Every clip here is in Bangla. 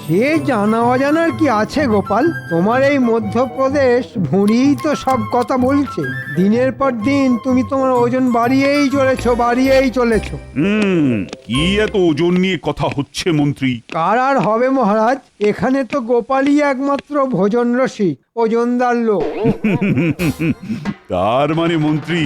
সে জানা অজানার কি আছে গোপাল? তোমার এই মধ্যপ্রদেশ ভুঁড়িই তো সব কথা বলছে। দিনের পর দিন তুমি তোমার ওজন বাড়িয়েই চলেছো। কি এত ওজন নিয়ে কথা হচ্ছে মন্ত্রী? কার আর হবে মহারাজ, এখানে তো গোপালই একমাত্র ভোজন রসিক, ওজনদার লোক। তার মানে মন্ত্রী,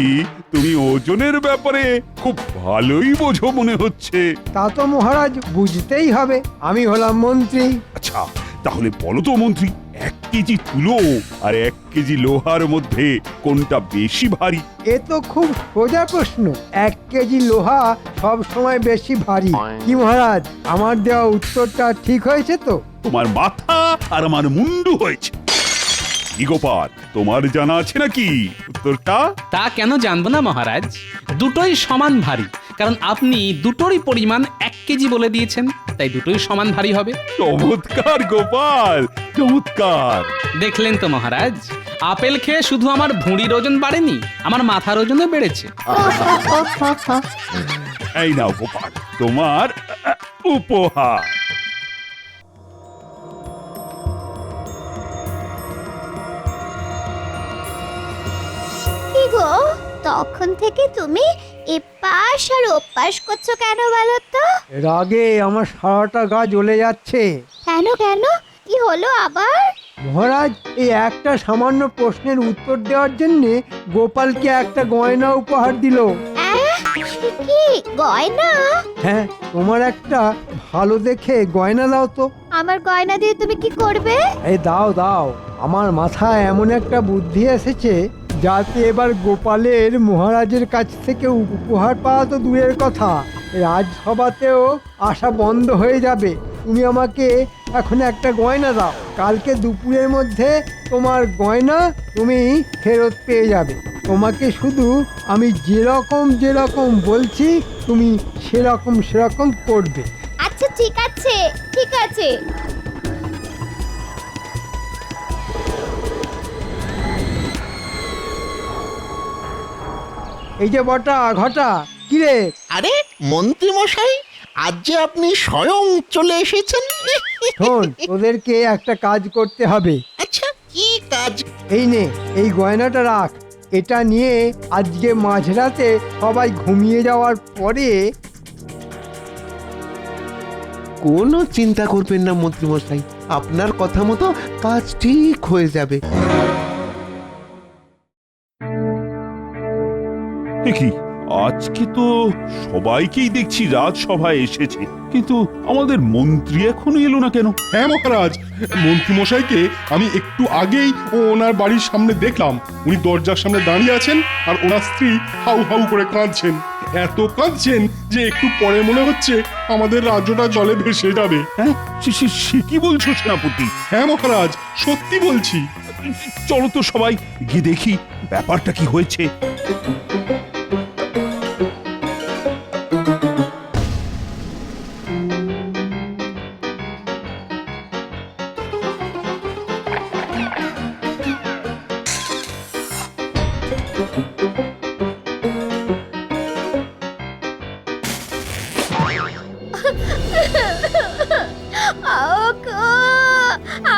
তুমি ওজনের ব্যাপারে খুব ভালোই বোঝো মনে হচ্ছে। তা তো মহারাজ বুঝতেই হবে, আমি হলাম মন্ত্রী। আচ্ছা, তাহলে বলো তো মন্ত্রী, 1 কেজি তুলো আর 1 কেজি লোহার মধ্যে কোনটা বেশি ভারী? এ তো খুব সোজা প্রশ্ন। 1 কেজি লোহা সব সময় বেশি ভারী। কি মহারাজ, আমার দেওয়া উত্তরটা ঠিক হয়েছে তো? তোমার মাথা আর আমার মুন্ডু হয়েছে। কি গোপাল, তোমার জানা আছে নাকি উত্তরটা? তা কেন জানবো না মহারাজ, দুটোই সমান ভারী, কারণ আপনি দুটোরই পরিমাণ 1 কেজি বলে দিয়েছেন, তাই দুটোই সমান ভারী হবে। চমৎকার গোপাল, চমৎকার। দেখলেন তো মহারাজ, আপেল খেয়ে শুধু আমার ভুঁড়ির ওজন বাড়েনি, আমার মাথার ওজনও বেড়েছে। এই নাও গোপাল, তোমার উপহার। কি গো, তখন থেকে তুমি এপাশ আর ওপাশ করছো কেন বলো তো? রাগে আমার সারাটা গা জ্বলে যাচ্ছে। কেন কেন, কি হলো আবার? মহারাজ, এই একটা সামান্য প্রশ্নের উত্তর দেওয়ার জন্য গোপালকে একটা গয়না উপহার দিল। সে কি গয়না? হ্যাঁ, তোমার একটা ভালো দেখে গয়না দাও তো। আমার গয়না দিয়ে তুমি কি করবে? এই দাও, আমার মাথায় এমন একটা বুদ্ধি এসেছে যাতে এবার গোপালের মহারাজের কাছ থেকে উপহার পাওয়া তো দূরের কথা, রাজসভাতেও আসা বন্ধ হয়ে যাবে। তুমি আমাকে এখন একটা গয়না দাও, কালকে দুপুরের মধ্যে তোমার গয়না তুমি ফেরত পেয়ে যাবে। তোমাকে শুধু আমি যেরকম বলছি তুমি সেরকম করবে। আচ্ছা ঠিক আছে, ঠিক আছে। এই যে বটা ঘটা, কিরে? আরে মন্ত্রী মশাই, আজ যে আপনি স্বয়ং চলে এসেছেন। শোন, তোদেরকে একটা কাজ করতে হবে। আচ্ছা, কি কাজ? এই নে, এই গয়নাটা রাখ। এটা নিয়ে আজকে মাঝরাতে সবাই ঘুমিয়ে যাওয়ার পরে। কোনো চিন্তা করবেন না মন্ত্রী মশাই, আপনার কথা মতো কাজ ঠিক হয়ে যাবে। কি আজকে তো সবাইকেই দেখছি রাজসভায় এসেছে, কিন্তু আমাদের মন্ত্রী এখনো এলো না কেন? হ্যাঁ মহারাজ, মন্ত্রী মশাইকে আমি একটু আগেই ওনার বাড়ির সামনে দেখলাম। উনি দরজার সামনে দাঁড়িয়ে আছেন আর ওনার স্ত্রী হাউ হাউ করে কাঁদছেন। এত কাঁদছেন যে একটু পরে মনে হচ্ছে আমাদের রাজ্যটা জলে ভেসে যাবে। হ্যাঁ, সে কি বলছো সেনাপতি? হ্যাঁ মহারাজ, সত্যি বলছি। চলো তো সবাই গিয়ে দেখি ব্যাপারটা কি হয়েছে।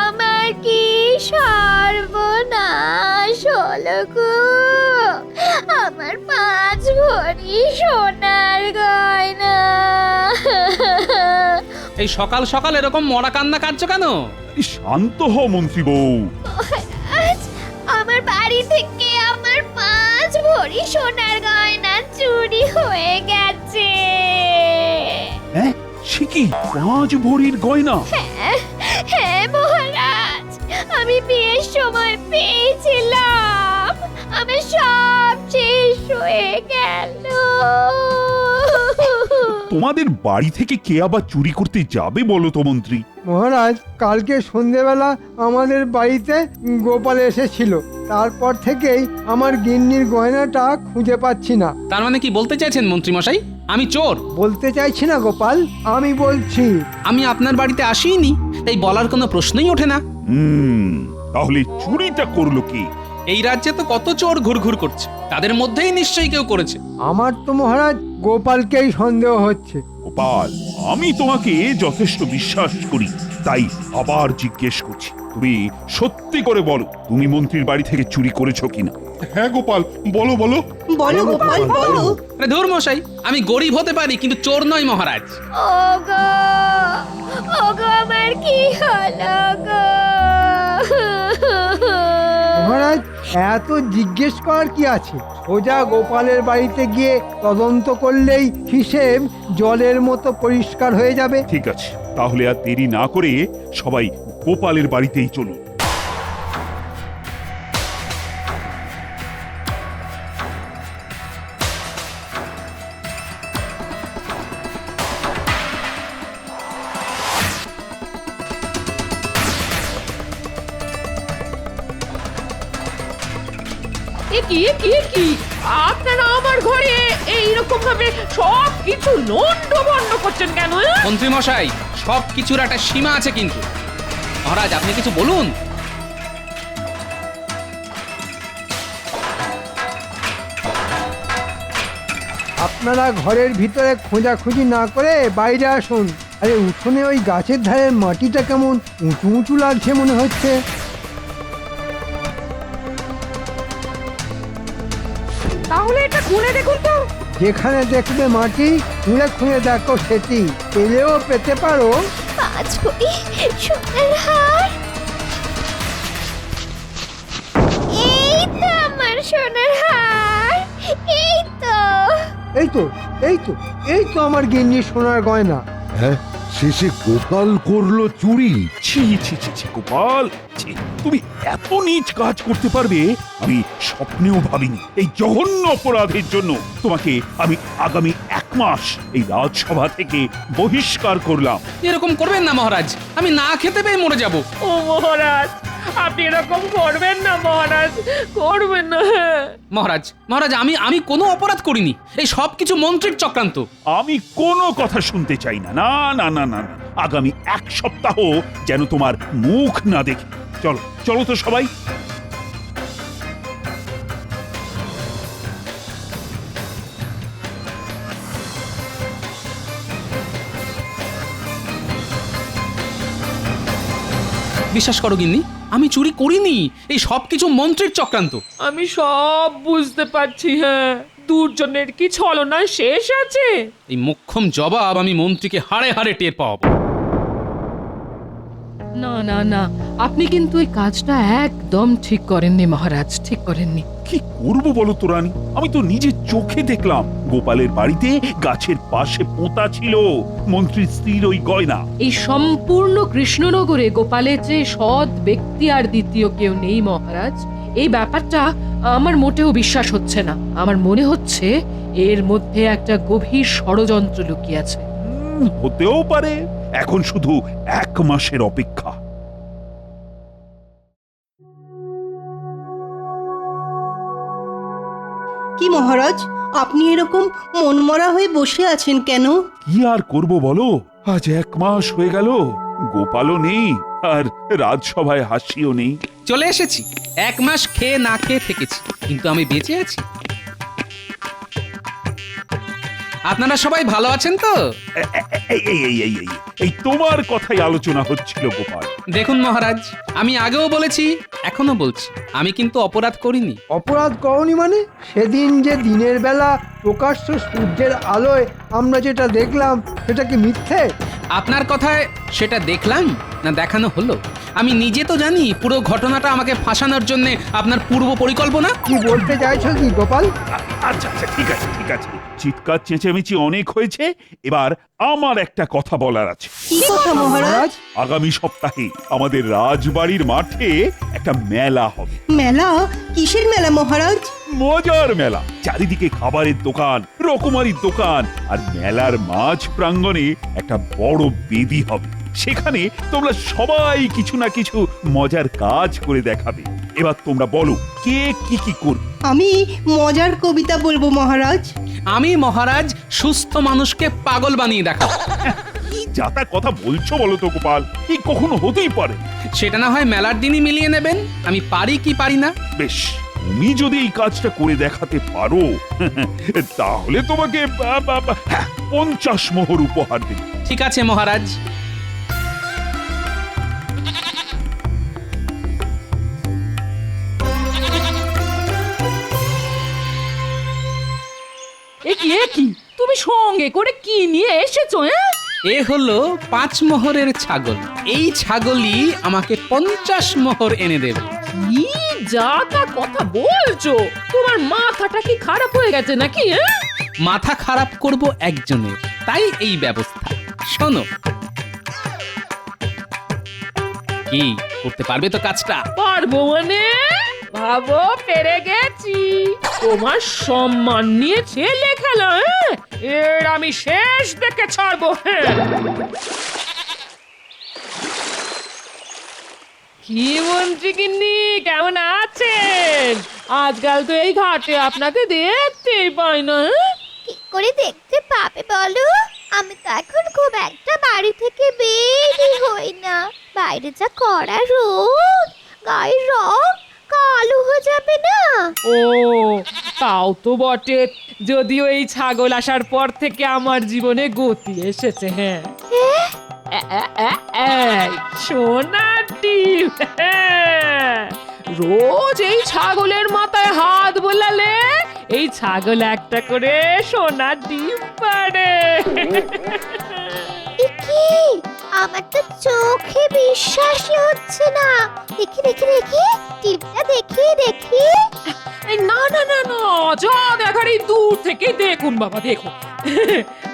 আমার কি সর্বনাশ হলো গো! আমার 5 ভরি সোনার গয়না। এই সকাল সকাল এরকম মরা কান্না কাঁদছো কেন? শান্ত হও মন্ত্রী বউ। আজ আমার বাড়ি থেকে আমার 5 ভরি সোনার গয়না চুরি হয়ে গেছে। হ্যাঁ, সে কি 5 ভরির গয়না? হ্যাঁ মহারাজ, আমি বিয়ের সময় পেয়েছিলাম, আমার সব শেষ হয়ে গেল। তোমাদের বাড়ি থেকে কে আবার চুরি করতে যাবে বলো তো মন্ত্রী? মহারাজ, কালকে সন্ধেবেলা আমাদের বাড়িতে গোপাল এসেছিল। তারপর থেকেই আমার গিন্নির গয়নাটা খুঁজে পাচ্ছি না। তার মানে কি বলতে চাইছেন মন্ত্রী মশাই আমি চোর? বলতে চাইছি না গোপাল, আমি বলছি আমি আপনার বাড়িতে আসিনি, তাই বলার কোনো প্রশ্নই ওঠে না। তাহলে চুরিটা করলো কি? এই রাজ্যে তো কত চোর ঘুরঘুর করছে, তাদের মধ্যেই নিশ্চয়ই কেউ করেছে। আমার তো মহারাজ গোপালকেই সন্দেহ হচ্ছে। গোপাল, আমি তোমাকে যথেষ্ট বিশ্বাস করি, তাই আবার জিজ্ঞেস করছি, তুমি সত্যি করে বলো তুমি মন্ত্রীর বাড়ি থেকে চুরি করেছো কিনা? হ্যাঁ গোপাল, বলো বলো। বলো গোপাল বলো। আরে ধুর মশাই, আমি গরিব হতে পারি কিন্তু চোর নই মহারাজ। ওগো ওগো আমার কি হলো গো? মহারাজ, এত জিজ্ঞেস করার কি আছে? সোজা গোপালের বাড়িতে গিয়ে তদন্ত করলেই হিসেব জলের মতো পরিষ্কার হয়ে যাবে। ঠিক আছে, তাহলে আর দেরি না করে সবাই গোপালের বাড়িতেই চলুন। কি কি কি আপনারা আমার ঘরে এইরকম ভাবে সব কিছু লন্ডভন্ড করছেন কেন? মন্ত্রী মশাই, সব কিছুর একটা সীমা আছে কিন্তু। মহারাজ, আপনি কিছু বলুন। আপনারা ঘরের ভিতরে খোঁজাখুঁজি না করে বাইরে আসুন। আরে উঠোনে ওই গাছের ধারের মাটিটা কেমন উঁচু উঁচু লাগছে মনে হচ্ছে। তাহলে এটা খুলে দেখুন তো। যেখানে দেখবে মাটি খুঁড়ে খুঁড়ে দেখো, সেটি পেলেও পেতে পারো। 5 ভরি সোনার হার। এই তো আমার সোনার হার, এই তো। এই তো এই তো এই তো আমার গিন্নির সোনার গয়না। হ্যাঁ, শেষে গোপাল করলো চুরি। ছি ছি ছি ছি গোপাল, ছি, তুমি এত নীচ কাজ করতে পারবে আমি স্বপ্নেও ভাবিনি। এই জঘন্য অপরাধের জন্য তোমাকে আমি আগামী 1 মাস এই রাজসভা থেকে বহিষ্কার করলাম। এরকম করবেন না মহারাজ, আমি না খেতে পেয়ে মরে যাব। ও মহারাজ, আপনি এরকম করবেন না মহারাজ, করবেন না। মহারাজ মহারাজ, আমি কোনো অপরাধ করিনি। এই সব কিছু মন্ত্রীর চক্রান্ত। আমি কোনো কথা শুনতে চাই না। না না না না না, আগামী 1 সপ্তাহ যেন তোমার মুখ না দেখি। চলো চলো তো সবাই। বিশ্বাস করো গিন্নি, আমি চুরি করিনি। এই সব কিছু মন্ত্রীর চক্রান্ত। আমি সব বুঝতে পারছি। হ্যাঁ, দুর্জনের কি ছলনা শেষ আছে? এই মোক্ষম জবাব আমি মন্ত্রীকে হাড়ে হাড়ে টের পাওয়াবো। না না না, আপনি কিন্তু এই কাজটা একদম ঠিক করেননি মহারাজ, ঠিক করেননি। কি করবো বলো তো রানী, আমি তো নিজের চোখে দেখলাম গোপালের বাড়িতে গাছের পাশে পোঁতা ছিল মন্ত্রীর স্ত্রীর ওই গয়না। এই সম্পূর্ণ কৃষ্ণনগরে গোপালের যে সৎ ব্যক্তি আর দ্বিতীয় কেউ নেই মহারাজ। এই ব্যাপারটা আমার মোটেও বিশ্বাস হচ্ছে না। আমার মনে হচ্ছে এর মধ্যে একটা গভীর ষড়যন্ত্র লুকিয়ে আছে। হতেও পারে, এখন শুধু 1 মাসের অপেক্ষা। কি মহারাজ, আপনি এরকম মনমরা হয়ে বসে আছেন কেন? কি আর করব বলো, আজ 1 মাস হয়ে গেল, গোপালও নেই আর রাজসভায় হাসিও নেই। চলে এসেছি, 1 মাস খেয়ে না খেয়ে থেকেছি, কিন্তু আমি বেঁচে আছি। আপনারা সবাই ভালো আছেন তো? এই তোমার কথাই আলোচনা হচ্ছিল গোপাল। দেখুন মহারাজ, আমি আগেও বলেছি, এখনো বলছি, আমি কিন্তু অপরাধ করিনি। অপরাধ করনি মানে? সেদিন যে দিনের বেলা প্রকাশ্য সূর্যের আলোয় আমরা যেটা দেখলাম সেটা কি মিথ্যে? আপনার কথায় সেটা দেখলাম না দেখানো হলো? আমি নিজে তো জানি পুরো ঘটনাটা আমাকে ফাঁসানোর জন্য আপনার পূর্ব পরিকল্পনা। কি বলতে চাইছো কি গোপাল? আচ্ছা আচ্ছা, ঠিক আছে ঠিক আছে, চিৎকার চেঁচামেচি অনেক হয়েছে, এবার আমার একটা কথা বলার আছে। কি কথা মহারাজ? আগামী সপ্তাহে আমাদের রাজবাড়ির মাঠে একটা মেলা হবে। মেলা? কিসের মেলা মহারাজ? মজার মেলা, চারিদিকে খাবারের দোকান, রকমারির দোকান, আর মেলার মাঝ প্রাঙ্গণে একটা বড় বেদি হবে। সেখানে তোমরা সবাই কিছু না কিছু মজার কাজ করে দেখাবে। এবার তোমরা বলো কে কি কি করবে? আমি মজার কবিতা বলবো মহারাজ। আমি মহারাজ সুস্থ মানুষকে পাগল বানিয়ে দেখাবো। কি যাতা কথা বলছো বলো তো গোপাল, কি কখনো হতেই পারে? সেটা না হয় মেলার দিনই মিলিয়ে নেবেন, আমি পারি কি পারি না। বেশ, তুমি যদি এই কাজটা করে দেখাতে পারো তাহলে তোমাকে 50 মোহর উপহার দেব। ঠিক আছে মহারাজ। কি তুমি সঙ্গে করে কি নিয়ে এসেছো? এ হলো 5 মোহরের ছাগল। এই ছাগলই আমাকে 50 মোহর এনে দেবে। কি যা তা কথা বলছো? তোমার মাথাটা কি খারাপ হয়ে গেছে নাকি? মাথা খারাপ করব একজনের, তাই এই ব্যবস্থা। শোনো, কি করতে পারবে তো কাজটা? পারবো মানে? ভাবো পেরে গেছি। তোমার সম্মান নিয়ে ছেলে খেলা, এর আমি শেষ দেখে ছাড়বো। কি মন্ত্রী গিন্নি, কেমন আছেন? আজকাল তো এই ঘাটে আপনাকে দেখতেই পাই না। কি করে দেখতে পাবে বলো? আমি তো এখন খুব একটা বাড়ি থেকে বেরই হই না। বাইরে যা কড়া রোদ, গায়ের রং কালো হয়ে যাবে না? ও তাও তো বটে, যদিও এই ছাগল আসার পর থেকে আমার জীবনে গতি এসেছে। হ্যাঁ, সোনার ডিম। রোজ এই ছাগলের মাথায় হাত বোলালে এই ছাগল একটা করে সোনার ডিম পাড়ে। কি? আমার তো চোখে বিশ্বাসই হচ্ছে না। দেখি দেখি দেখি, টিপটা দেখি। না না না না, যা দেখার এই দূর থেকে দেখুন বাবা, দেখুন।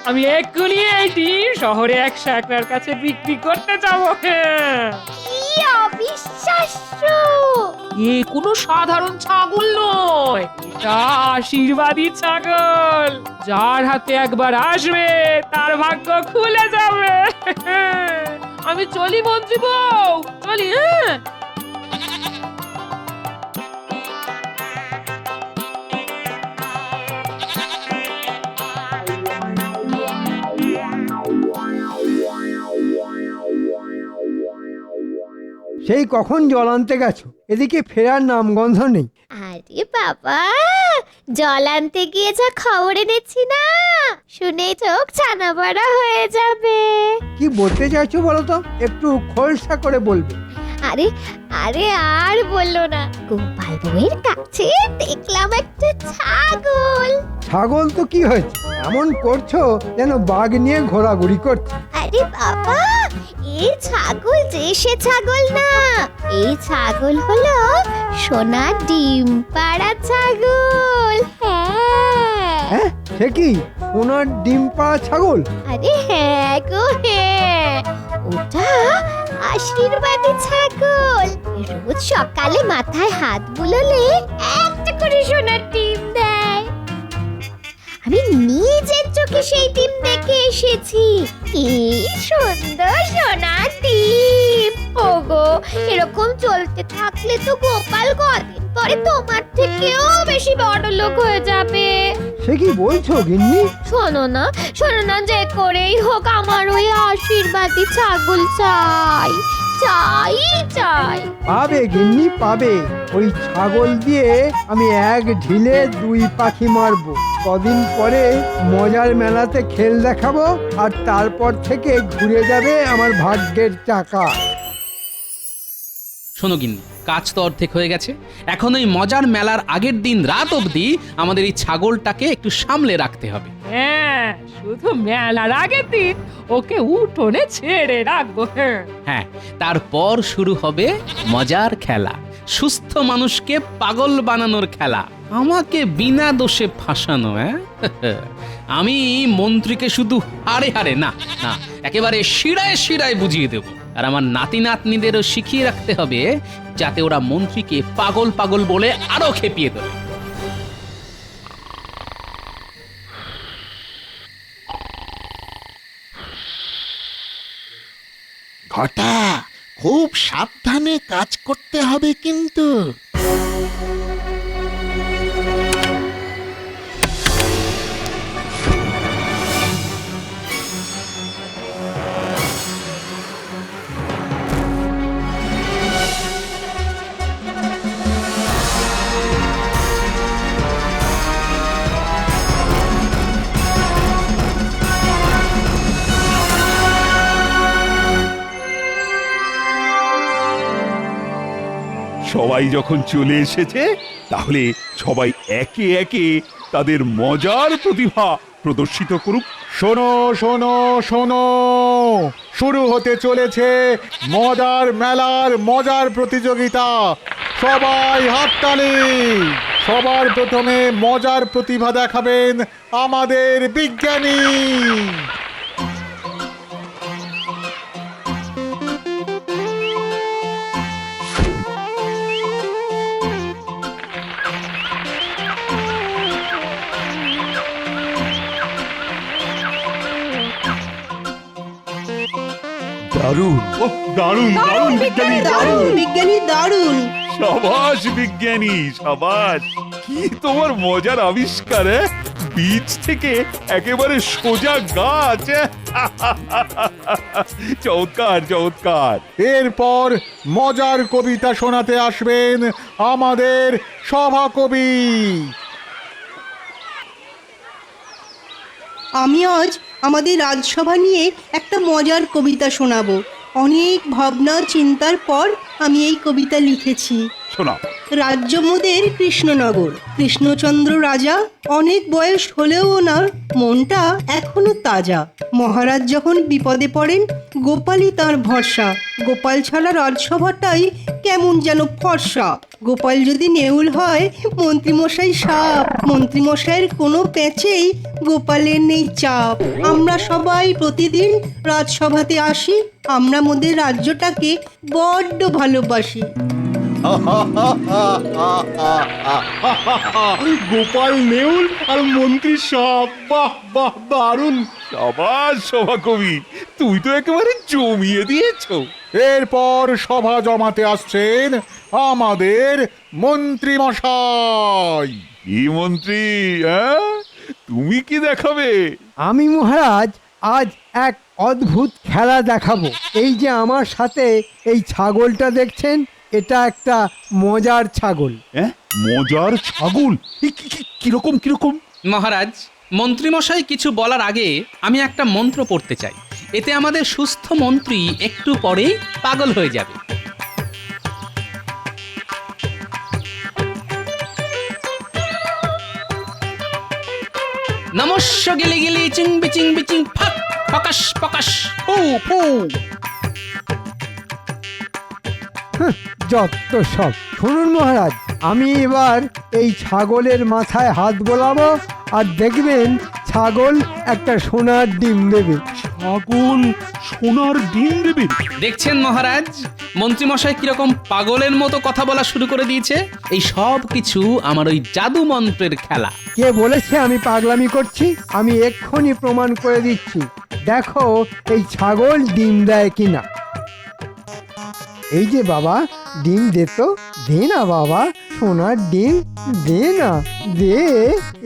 আমি এক্ষুনি এই ডিম শহরে এক শাকরার কাছে বিক্রি করতে যাব। কি অবিশ্বাস্য! এ কোনো সাধারণ ছাগল নয়, এটা আশীর্বাদী ছাগল। যার হাতে একবার আসবে তার ভাগ্য খুলে যাবে। আমি চলি মন্ত্রী বউ, চলি। সেই কখন জল আনতে গেছো, এদিকে ফেরার নামগন্ধ নেই। আরে বাবা, জল আনতে গিয়ে যা খবর এনেছি না, শুনে চোখ ছানা বড়া হয়ে যাবে। কি বলতে চাইছো বলো তো, একটু খোলসা করে বলবে। আরে আরে আর বললো না, গোপাল বউয়ের কাছে দেখলাম একটা ছাগল। ছাগল তো কি হয়েছে, এমন করছো যেন বাঘ নিয়ে ঘোরাঘুরি করছে। আরে বাবা, এই ছাগল যে সে ছাগল না, এই ছাগল হলো সোনা ডিম পাড়া ছাগল। হ্যাঁ, সে কি সোনার ডিম পাড়া ছাগল? আরে হ্যাঁ গো হ্যাঁ, ওটা আশীর্বাদী ছাগল। রোজ সকালে মাথায় হাত বুলোলে একটা করে সোনার ডিম দেয়। আমি নিজের চোখে সেই ডিম দেখে এসেছি। কি সুন্দর সোনার ডিম! ওগো, এরকম চলতে থাকলে তো গোপাল কদিন পরে তোমার থেকেও বেশি বড়লোক হয়ে যাবে। সে কি বলছো গিন্নি? শোনো না, যে করেই হোক আমার ওই আশীর্বাদী ছাগল চাই। পাবে গিন্নি, পাবে। ওই ছাগল দিয়ে আমি এক ঢিলে 2 পাখি মারবো। কদিন পরে মজার মেলাতে খেল দেখাবো, আর তারপর থেকে ঘুরে যাবে আমার ভাগ্যের চাকা। শোনো গিন্নি, কাজ তো অর্ধেক হয়ে গেছে। এখন ওই মজার মেলার আগের দিন রাত অবধি আমাদের এই ছাগলটাকে একটু সামলে রাখতে হবে। হ্যাঁ, শুধু মেলার আগের দিন ওকে উঠোনে ছেড়ে রাখবো। হ্যাঁ, তারপর শুরু হবে মজার খেলা, সুস্থ মানুষকে পাগল বানানোর খেলা, আমাকে বিনা দোষে ফাঁসানো। আমি মন্ত্রীকে শুধু হারে হারে না না, একেবারে শিরায় শিরায় বুঝিয়ে দেব। আর আমার নাতি নাতনিদেরও শিখিয়ে রাখতে হবে, যাতে ওরা মন্ত্রীকে পাগল পাগল বলে আরো খেপিয়ে দেবে। ঘটা, খুব সাবধানে কাজ করতে হবে কিন্তু। সবাই যখন চলে এসেছে, তাহলে সবাই একে একে তাদের মজার প্রতিভা প্রদর্শিত করুক। শোনো শোনো শোনো, শুরু হতে চলেছে মজার মেলার মজার প্রতিযোগিতা। সবাই হাততালি। সবার প্রথমে মজার প্রতিভা দেখাবেন আমাদের বিজ্ঞানী। দারুণ! ওহ, দারুণ দারুণ বিজ্ঞানী, দারুণ বিজ্ঞানী, দারুণ। সাবাস বিজ্ঞানী, সাবাস! কি তোমার মজার আবিষ্কার! বীজ থেকে একেবারে সোজা গাছ! চমৎকার চমৎকার! এরপর মজার কবিতা শোনাতে আসবেন আমাদের সভাকবি। আমি আজ আমাদের রাজসভা নিয়ে একটা মজার কবিতা শোনাবো। অনেক ভাবনা চিন্তার পর আমি এই কবিতা লিখেছি। শোনাও। রাজ্য মোদের কৃষ্ণনগর, কৃষ্ণচন্দ্র রাজা। অনেক বয়স হলেও ওনার মনটা এখনো তাজা। মহারাজ যখন বিপদে পড়েন, গোপালই তার ভরসা। গোপাল ছাড়া রাজসভাটাই কেমন যেন ফর্সা। গোপাল যদি নেউল হয়, মন্ত্রীমশাই সাপ। মন্ত্রীমশাইয়ের কোনো প্যাচেই গোপালের নেই চাপ। আমরা সবাই প্রতিদিন রাজসভাতে আসি, আমরা মোদের রাজ্যটাকে বড্ড ভালোবাসি। গোপাল নেউল আর মন্ত্রী সাপ, বাহ বাহ, দারুণ। সাবাস সভাকবি, তুই তো একেবারে জমিয়ে দিয়েছো। এরপর সভা জমাতে আসছেন আমাদের মন্ত্রী মশাই। কি মন্ত্রী, হ্যাঁ? তুমি কি দেখাবে? আমি মহারাজ আজ এক অদ্ভুত খেলা দেখাবো। এই যে আমার সাথে এই ছাগলটা দেখছেন, এটা একটা মজার ছাগল। হ্যাঁ, মজার ছাগল? কিরকম কিরকম? মহারাজ, মন্ত্রীমশাই কিছু বলার আগে আমি একটা মন্ত্র পড়তে চাই। এতে আমাদের সুস্থ মন্ত্রী একটু পরেই পাগল হয়ে যাবে। নমস্য গিলি গিলি চিং বিচিং বিচিং ফাক ফকাশ ফকাশ ফু ফু। যত সব। শুনুন মহারাজ, আমি এবার এই ছাগলের মাথায় হাত বোলাবো, আর দেখবেন ছাগল একটা সোনার ডিম দেবে। ছাগল সোনার ডিম দেবে? দেখছেন মহারাজ, মন্ত্রীমশাই কিরকম পাগলের মতো কথা বলা শুরু করে দিয়েছে। এই সব কিছু আমার ওই জাদু মন্ত্রের খেলা। কে বলেছে আমি পাগলামি করছি? আমি এক্ষুনি প্রমাণ করে দিচ্ছি। দেখো এই ছাগল ডিম দেয় কিনা। এই যে বাবা, ডিম দে তো, দে না বাবা, সোনার ডিম দে না, দে।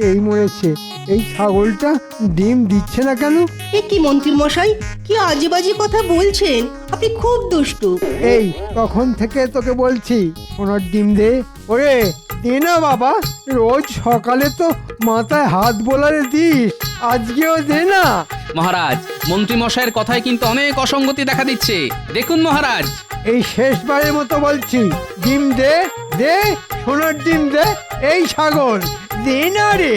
এই মরেছে, এই ছাগলটা ডিম দিচ্ছে না কেন? এ কি মন্ত্রী মশাই, কি আজে বাজে কথা বলছেন? আপনি খুব দুষ্টু। এই তখন থেকে তোকে বলছি সোনার ডিম দে। ওরে দে না বাবা, রোজ সকালে তো মাথায় হাত বোলারে দিস, আজকেও দে না। মহারাজ, মন্ত্রীমশাইয়ের কথায় কিন্তু অনেক অসঙ্গতি দেখা দিচ্ছে। দেখুন মহারাজ, এই শেষবারের মতো বলছি, ডিম দে, দে সোনার ডিম দে। এই ছাগল দে না রে।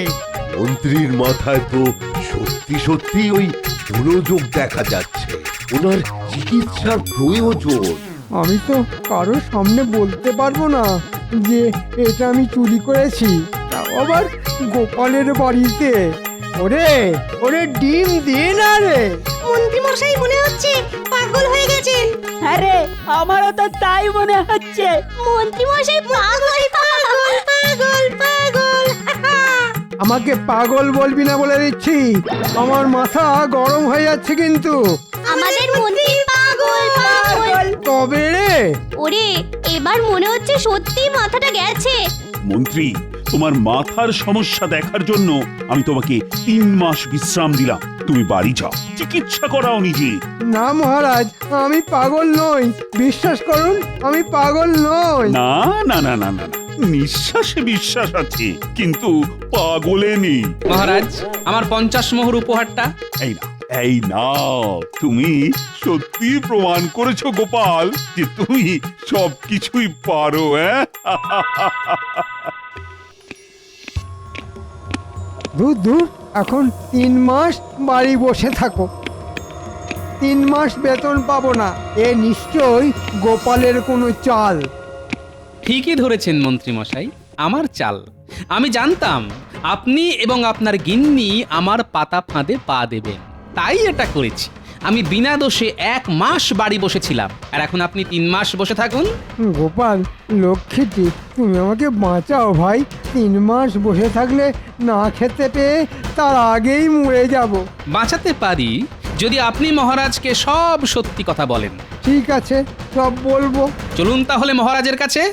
মন্ত্রীর মাথায় তো সত্যি সত্যি ওই মনোযোগ দেখা যাচ্ছে, ওনার চিকিৎসার প্রয়োজন। আমি তো কারোর সামনে বলতে পারবো না যে এটা আমি চুরি করেছি, তাও আবার গোপালের বাড়িতে। ওরে ওরে ডিম দে না রে। মন্ত্রী মশাই মনে হচ্ছে পাগল হয়ে গেছেন। আরে আমারও তো তাই মনে হচ্ছে। মন্ত্রী মশাই পাগল পাগল পাগল পাগল। আমাকে পাগল বলবি না বলে দিচ্ছি, আমার মাথা গরম হয়ে যাচ্ছে কিন্তু। আমাদের মন্ত্রী পাগল পাগল। তবে রে, ওরে এবার মনে হচ্ছে সত্যি মাথাটা গেছে। মন্ত্রী, তোমার মাথার সমস্যা দেখার জন্য আমি তোমাকে 3 মাস বিশ্রাম দিলাম। তুমি বাড়ি যাও, চিকিৎসা করাও নিজে। না মহারাজ, আমি পাগল নই, বিশ্বাস করুন আমি পাগল নই। না না না না না, নিঃশ্বাসে বিশ্বাস আছে, কিন্তু পাগলে নেই। মহারাজ, আমার 50 মোহর উপহারটা। এই না, এই নাও। তুমি সত্যি প্রমাণ করেছো গোপাল যে তুমি সবকিছুই পারো। দূর দূর, এখন 3 মাস বাড়ি বসে থাকো। 3 মাস বেতন পাবো না, এ নিশ্চয়ই গোপালের কোনো চাল। ঠিকই ধরেছেন মন্ত্রী মশাই, আমার চাল। আমি জানতাম আপনি এবং আপনার গিন্নি আমার পাতা ফাঁদে পা দেবেন, তাই এটা করেছি। আমি বিনা দোষে 1 মাস বাড়ি বসেছিলাম, আর এখন আপনি 3 মাস বসে থাকুন। গোপাল লক্ষ্মীটি, তুমি আমাকে বাঁচাও ভাই। 3 মাস বসে থাকলে না খেতে পেয়ে তার আগেই মরে যাব। বাঁচাতে পারি যদি আপনি মহারাজকে সব সত্যি কথা বলেন। ঠিক আছে, সব বলবো। চলুন তাহলে মহারাজের কাছে।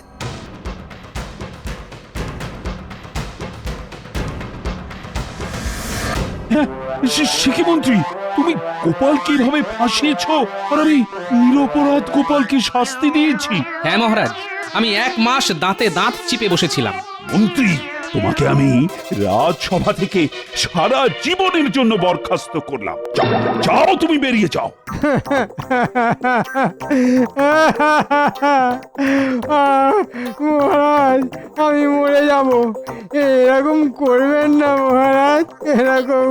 সে কি মন্ত্রী, তুমি গোপালকে এভাবে ফাঁসিয়েছ, আর আমি নিরপরাধ গোপালকে শাস্তি দিয়েছি? হ্যাঁ মহারাজ, আমি 1 মাস দাঁতে দাঁত চিপে বসেছিলাম। মন্ত্রী, তোমাকে আমি রাজসভা থেকে সারা জীবনের জন্য বরখাস্ত করলাম। যাও, তুমি বেরিয়ে যাও। মহারাজ, আমি মরে যাব। এরকম করবেন না মহারাজ, এরকম